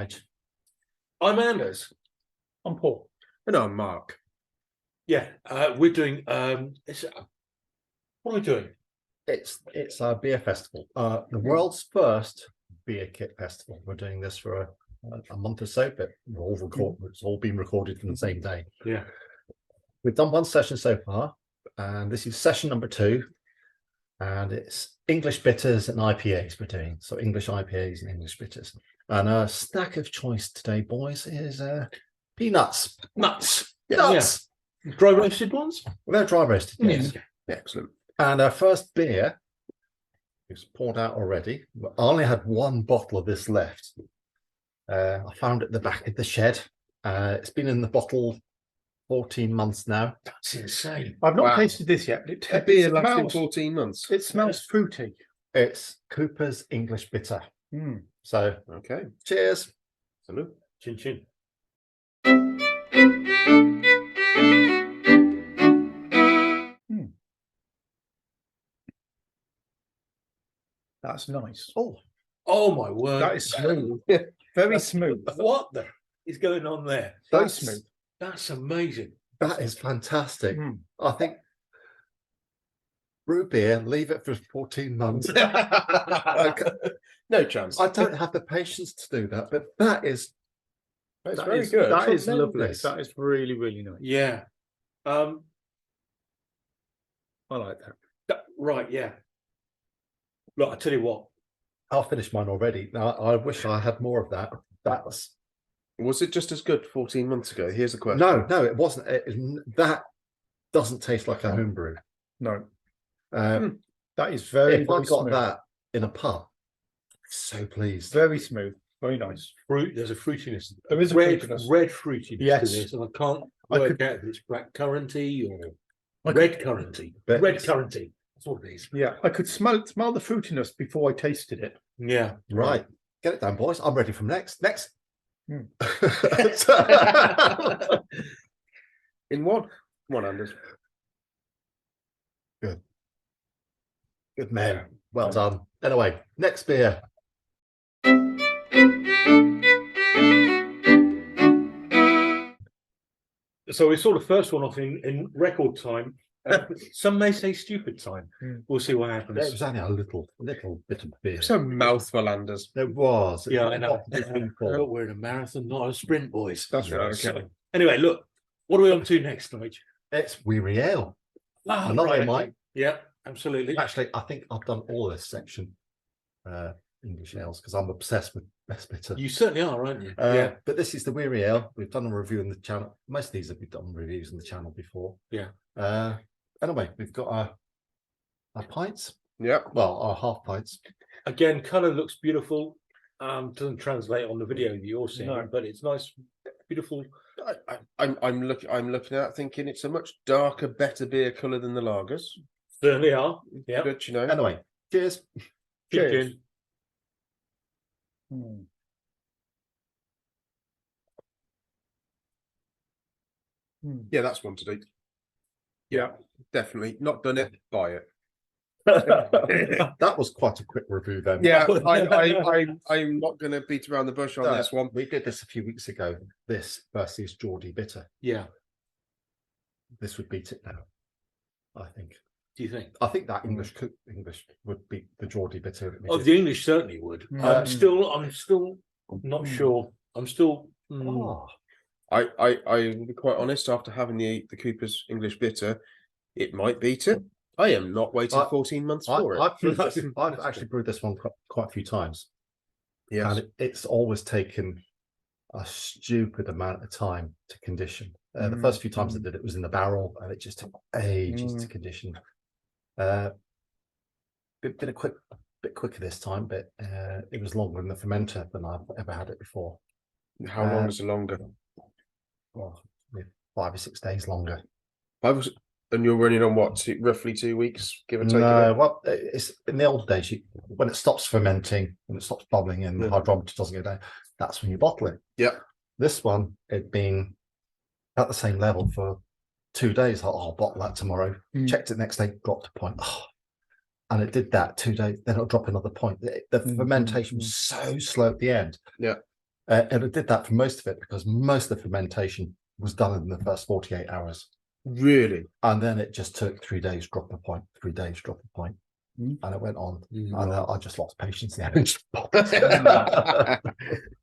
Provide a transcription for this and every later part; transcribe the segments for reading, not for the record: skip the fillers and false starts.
Nige. I'm Anders. I'm Paul. And I'm Mark. Yeah, we're doing. What are we doing? It's our beer festival, the world's first beer kit festival. We're doing this for a month or so, but it's all been recorded on the same day. Yeah, we've done one session so far, and this is session number 2, and it's English bitters and IPAs we're doing. So English IPAs and English bitters. And our snack of choice today, boys, is peanuts. nuts. Nuts. Yeah. Dry roasted ones. Well, they're dry roasted. Yes. Excellent. And our first beer is poured out already. I only had one bottle of this left. I found it at the back of the shed. It's been in the bottle 14 months now. That's insane. I've not tasted this yet. But A beer lasting 14 months. It smells fruity. It's Cooper's English Bitter. So, Okay. cheers. Salute. Chin chin. That's nice. Oh my word! That is smooth. Very smooth. What the is going on there? Very smooth. That's amazing. That is fantastic. I think brew beer, leave it for 14 months. No chance. I don't have the patience to do that, but that's very good. That is lovely. Tremendous. That is really, really nice. Yeah. I like that. Right. Yeah. Look, I tell you what. I'll finish mine already. Now, I wish I had more of that. Was it just as good 14 months ago? Here's the question. No, it wasn't. That doesn't taste like a homebrew. No. That That is very, if I very got smooth. that in a pub, so pleased. Very smooth. Very nice. Fruit. There's a fruitiness. There is a red fruitiness. fruitiness Yes. to this, and I can't I work could- out if it's black curranty or I red curranty. But- Red curranty. That's what it is. Yeah, I could smell the fruitiness before I tasted it. Yeah. Right. Get it down, boys. I'm ready for next. In one Anders. Good man. Well done. Anyway, next beer. So we saw the first one off in record time. Some may say stupid time. We'll see what It happens. was only a little bit of beer. It's a mouthful, Anders. It was. Yeah, I know. Full. Look, we're in a marathon, not a sprint, boys. That's right. Yes. Okay. Anyway, look, what are we on to next, Nige? It's Weary Ale. Ah, Another right. one, Mike. Yeah, absolutely. Actually, I think I've done all this section, English ales, because I'm obsessed with best bitter. You certainly are, aren't you? Yeah. But this is the Weary Ale. We've done a review on the channel. Most of these have been done reviews on the channel before. Yeah. Anyway, we've got our pints. Yeah. Well, our half pints. Again, colour looks beautiful. Doesn't translate on the video that you're seeing, No. but it's nice, beautiful. I'm looking at it thinking it's a much darker, better beer colour than the lagers. Certainly are. Yeah. Good, you know. Anyway, cheers. Cheers. Chicken. Yeah, that's one to do. Yeah. Definitely. Not done it, buy it. That was quite a quick review then. Yeah, I'm not going to beat around the bush on this one. We did this a few weeks ago. This versus Geordie Bitter. Yeah. This would beat it now, I think. Do you think? I think that English would beat the Geordie Bitter. Oh, the English certainly would. I'm still not sure. I'm still. Oh, I will be quite honest, after having the Cooper's English Bitter, it might beat it. I am not waiting 14 months for it. I've actually brewed this one quite a few times. Yes. And it's always taken a stupid amount of time to condition. The first few times I did it was in the barrel, and it just took ages to condition. Been a bit quicker this time, but it was longer in the fermenter than I've ever had it before. How long is it longer? Well, 5 or 6 days longer. And you're running on what, roughly 2 weeks, give or take? No, well, it's in the old days. When it stops fermenting, when it stops bubbling, and the hydrometer doesn't go down, that's when you bottle it. Yeah. This one, it being at the same level for 2 days. I'll bottle that tomorrow. Checked it next day, dropped a point. And it did that 2 days. Then it'll drop another point. The fermentation was so slow at the end. Yeah. And it did that for most of it because most of the fermentation was done in the first 48 hours. Really? And then it just took 3 days, drop a point, 3 days, drop a point. And it went on. And I just lost patience there.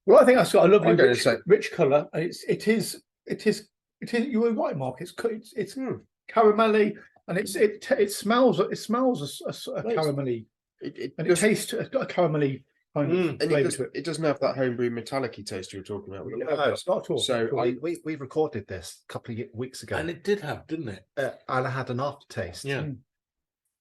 Well, I think that's got a lovely I'm gonna rich, say- rich colour, and it is. You were right, Mark. It's caramelly, and it smells a caramelly, It and it just- tastes. It's got a caramelly kind of and flavour to it. it doesn't have that homebrew metallic-y taste you were talking about. No, it's not at all. So Not at all. we recorded this a couple of weeks ago, And it did have, didn't it? and I had an aftertaste. Yeah.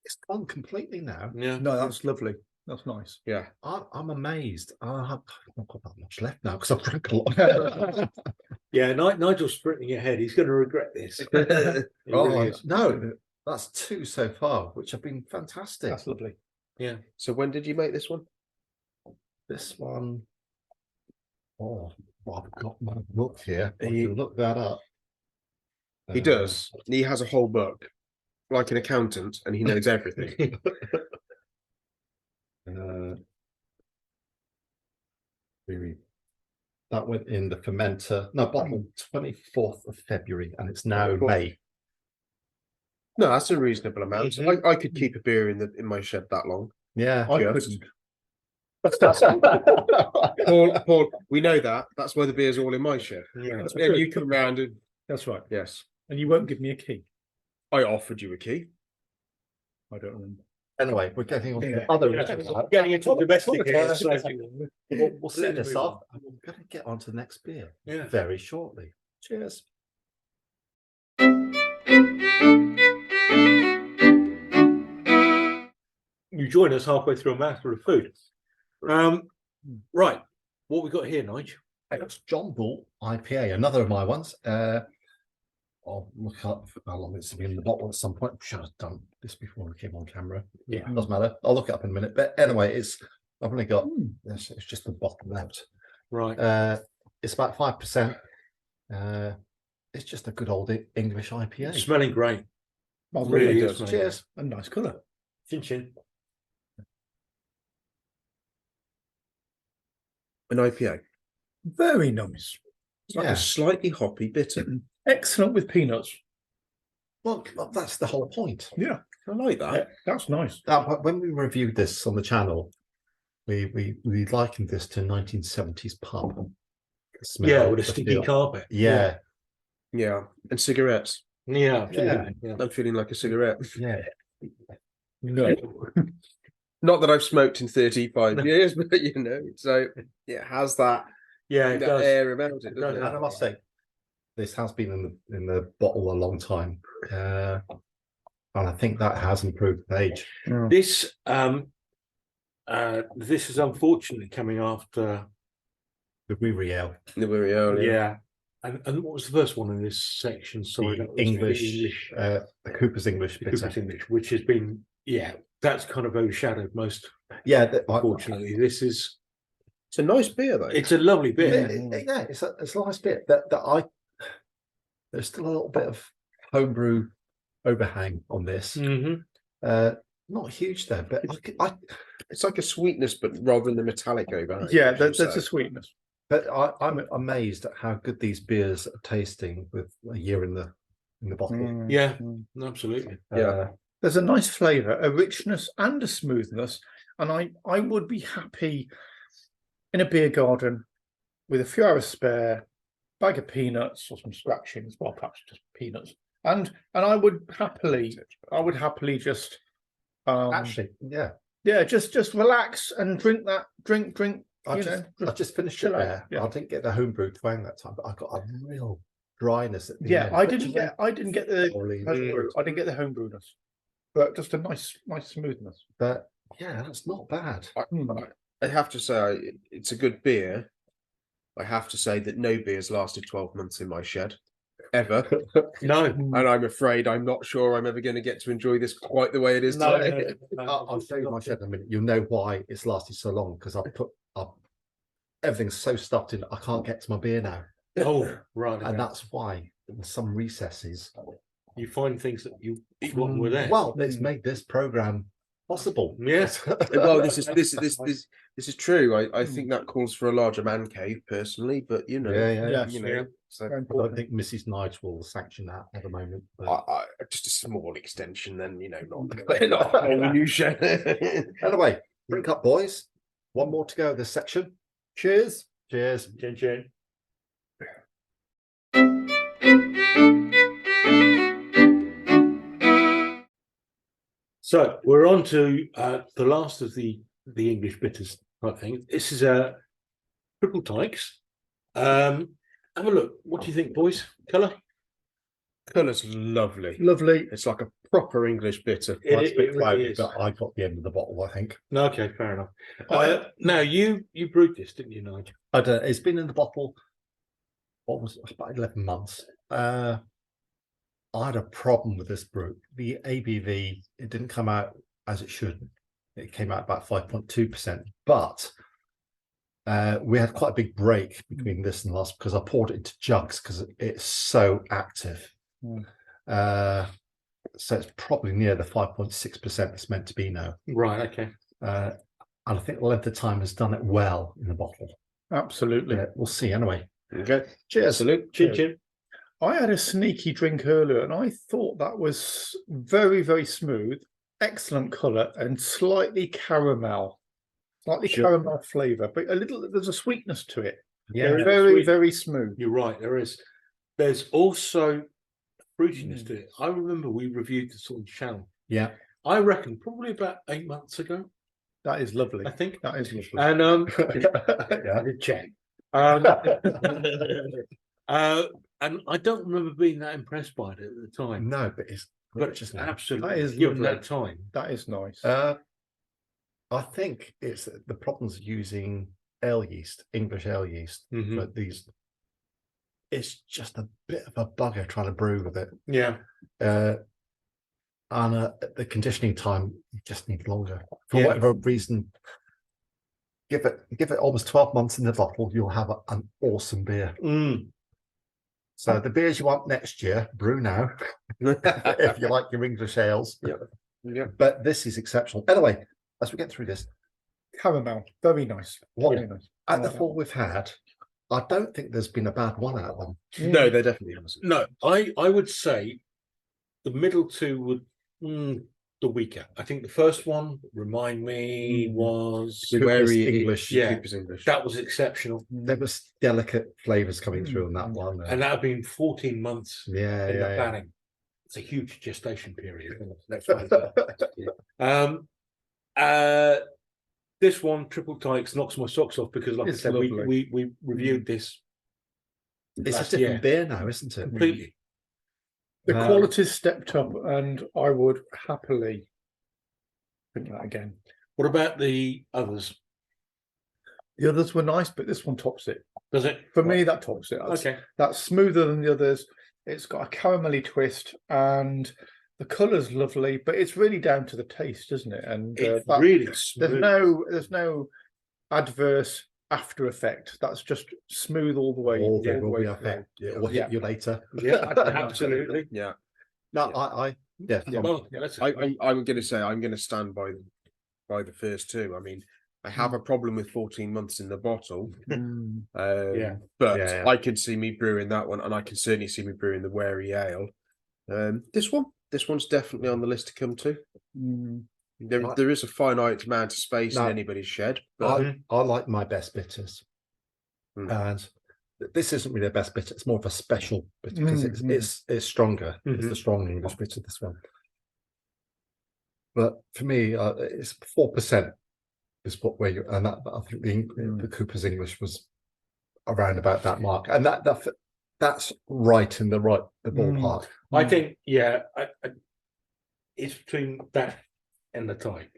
It's gone completely now. Yeah. No, that's lovely. That's nice. Yeah. I'm amazed. I've not got that much left now because I've drank a lot. Yeah, Nigel's sprinting ahead. He's going to regret this. He really is. No, that's 2 so far, which have been fantastic. That's lovely. Yeah. So when did you make this one? This one, well, I've got my book here. I He- can look that up. He does. He has a whole book, like an accountant, and he knows everything. Really, that went in the fermenter. No, bottle 24th of February, and it's now May. No, that's a reasonable amount. Mhm. I could keep a beer in my shed that long. Yeah, I Just. couldn't. Paul, we know that. That's why the beer's all in my shed. Yeah. That's And true. you come round and That's right. yes, And you won't give me a key. I offered you a key. I don't remember. Anyway, we're getting on to Yeah. the other Yeah. issues now. Getting into domestic here. Yeah. so- We'll see Let's this move off, and we're going to get on to the next beer Yeah. very shortly. Cheers. You join us halfway through a mouthful of food. Right. What we got here, Nige? It's John Bull IPA, another of my ones. I'll look up how long it's been in the bottle at some point. Should have done this before we came on camera. Yeah. Doesn't matter. I'll look it up in a minute. But anyway, I've only got this. It's just the bottle left. Right. It's about 5%. It's just a good old English IPA. Smelling great. Well, Really really is, does. mate. Cheers. A nice colour. Chin chin. An IPA. Very nice. It's like Yeah. a slightly hoppy bitter. Excellent with peanuts. Well, that's the whole point. Yeah, I like that. that's nice. When we reviewed this on the channel, we likened this to 1970s pub. The smell, Yeah, with a the sticky feel. carpet. Yeah, Yeah. And cigarettes. Yeah, absolutely. Yeah. I'm feeling like a cigarette. yeah. No. Not that I've smoked in 35 years, but you know, so it has that, Yeah, it that does. air about it, It doesn't And it? I must say, this has been in the bottle a long time, and I think that has improved with age. This this is unfortunately coming after The Weary Ale, The very early. yeah. And what was the first one in this section? Sorry, the that was the English, the Cooper's English the bitter. Cooper's English, which has been that's kind of overshadowed most. Yeah, Unfortunately, this is It's a nice beer though. it's a lovely beer. yeah, it's a nice bit that there's still a little bit of homebrew overhang on this. Mhm. Not huge though, but It's like a sweetness, but rather than the metallic over. Yeah, there's a sweetness. I'm amazed at how good these beers are tasting with a year in the bottle. Yeah, absolutely. Yeah. There's a nice flavour, a richness and a smoothness. And I would be happy in a beer garden with a few hours spare, bag of peanuts or some scratchings, well, perhaps just peanuts. And I would happily just Actually, just relax and drink that drink. I just finished it chill out. there. Yeah. I didn't get the homebrew twang that time, but I got a real dryness at the Yeah, end. I didn't get the Orleans. homebrew. I didn't get the homebrewedness, but just a nice smoothness. But yeah, that's not bad. I have to say, it's a good beer. I have to say that no beer's lasted 12 months in my shed, ever. No, And I'm afraid I'm not sure I'm ever going to get to enjoy this quite the way it is today. I'll show you my shed in a minute. You'll know why it's lasted so long because I put up everything's so stuffed in. I can't get to my beer now, Oh, right. and that's why in some recesses. You find things that you forgotten were there. Well, it's made this program possible. Yes. Well, this is true. I think that calls for a larger man cave personally, but Yeah, Yes, you know, yeah. so Very I don't important. think Mrs. Nige will sanction that at the moment. But... just a small extension, then not a whole new shed. Anyway, drink up, boys. One more to go this section. Cheers. Cheers. Chin chin. So we're on to the last of the English bitters type thing. This is a triple tykes. Have a look. What do you think, boys? Colour? Colour's lovely. Lovely. It's like a proper English bitter. That's a bit really cloudy, is. but I got the end of the bottle, I think. No, okay, fair enough. Now you brewed this, didn't you, Nige? I don't. It's been in the bottle. What was it? About 11 months. I had a problem with this brew. The ABV, it didn't come out as it should. It came out about 5.2%. But we had quite a big break between this and last because I poured it into jugs because it's so active. So it's probably near the 5.6% it's meant to be now. Right. Okay. And I think the length of time has done it well in the bottle. Absolutely. We'll see anyway. Okay. Cheers. Salute. Chin chin. I had a sneaky drink earlier and I thought that was very, very smooth, excellent colour and slightly caramel caramel flavour, but there's a sweetness to it. Yeah. Very, sweet. very smooth. You're right. There is. There's also fruitiness to it. I remember we reviewed this on the channel. Yeah. I reckon probably about 8 months ago. That is lovely. I think. That is lovely. And Yeah. I did check. And I don't remember being that impressed by it at the time. No, but it's But just absolutely, That is given lovely. that time. That is nice. I think it's the problems using ale yeast, English ale yeast, Mhm. but it's just a bit of a bugger trying to brew with it. Yeah. And the conditioning time, you just need longer. For Yeah. whatever reason, give it almost 12 months in the bottle, you'll have an awesome beer. So the beers you want next year, brew now, if you like your English ales. Yeah. But this is exceptional. Anyway, as we get through this, Caramel, very nice. what Very nice. at the four we've had, I don't think there's been a bad one out of them. No, there definitely hasn't. No, I would say the middle two would the weaker. I think the first one, remind me, was The Cooper's wary English, yeah. Cooper's English. that was exceptional. There was delicate flavors coming through on that one. And that had been 14 months yeah, in the yeah. planning. It's a huge gestation period. Let's face it. This one, triple tykes, knocks my socks off because, like It's I said, lovely. we reviewed this It's last a different year beer now, isn't it? completely. The quality's stepped up, and I would happily drink that again. What about the others? The others were nice, but this one tops it. Does it? For me, that tops it. Okay. That's smoother than the others. It's got a caramelly twist, and the colour's lovely, but it's really down to the taste, isn't it? And It's really smooth. there's no adverse after effect. That's just smooth all the way. Or there all the will way be a through. effect. It will Yeah. hit you later. Yeah, absolutely. Yeah. No, Yeah. Well, yeah, that's I'm going to say I'm going to stand by the first two. I mean, I have a problem with 14 months in the bottle. Yeah. But Yeah. I can see me brewing that one, and I can certainly see me brewing the wary ale. This one's definitely on the list to come to. There is a finite amount of space in anybody's shed, but I like my best bitters. Mm. And this isn't really a best bitter, it's more of a special bitter because it's stronger. It's the strong English bitter, this one. But for me, it's 4% is where you, and that I think the Cooper's English was around about that mark, and that's right in the ballpark. I think, yeah, it's between that and the type.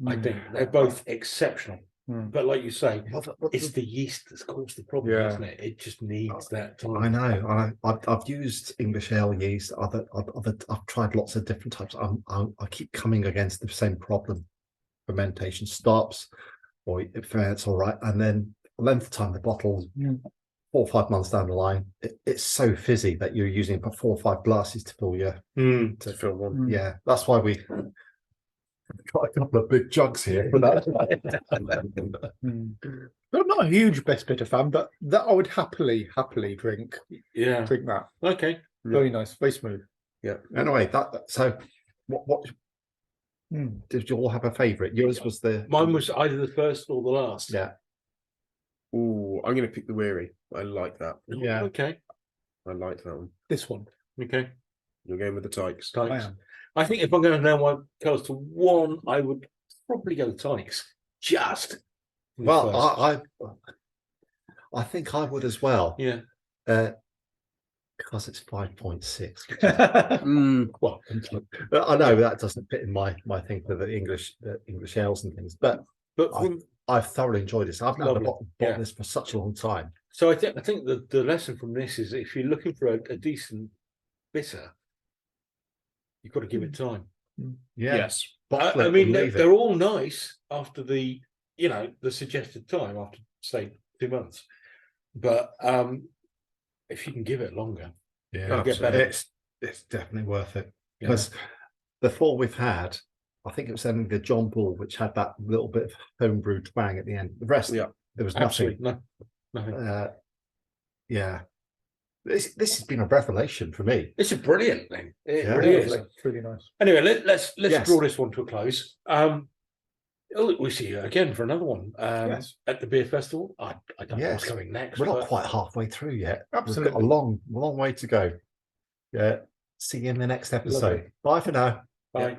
I think they're both exceptional. But like you say, it's the yeast that's caused the problem, Yeah. isn't it? It just needs that time. I know. I've used English ale yeast. I've tried lots of different types. I keep coming against the same problem. Fermentation stops, or it ferments all right, and then the length of time the bottle, 4 or 5 months down the line, it's so fizzy that you're using 4 or 5 glasses to fill your to fill one. Yeah, that's why we Got a couple of big jugs here for that. But I'm not a huge best bitter fan, but that I would happily drink Yeah. drink that. Okay. Very nice, very smooth. Yeah. Anyway, so what did you all have a favourite? Yours was Mine was either the first or the last. yeah. Oh, I'm going to pick the Weary. I like that. Yeah. Okay. I like that one. This one. Okay. You're going with the Tykes. I Tykes. am. I think if I'm going to narrow my colours to one, I would probably go Tykes. Just. Well, I think I would as well. Yeah. Because it's 5.6. Well, I know that doesn't fit in my thing for the English ales and things, but I've thoroughly enjoyed this. I've not bought this for such a long time. So I think the lesson from this is if you're looking for a decent bitter, you've got to give it time. Yeah. Yes. I mean, they're all nice after the suggested time after say 2 months, but if you can give it longer, yeah, get better. It's definitely worth it because the 4 we've had, I think it was only the John Bull which had that little bit of homebrew twang at the end. The rest, there was nothing. Nothing. Yeah, this has been a revelation for me. It's a brilliant thing. It Yeah. really is. It's really nice. Anyway, let's draw this one to a close. We'll see you again for another one at the beer festival. I don't know what's coming next. We're not quite halfway through yet. Absolutely. We've got a long way to go. Yeah. See you in the next episode. Lovely. Bye for now. Bye.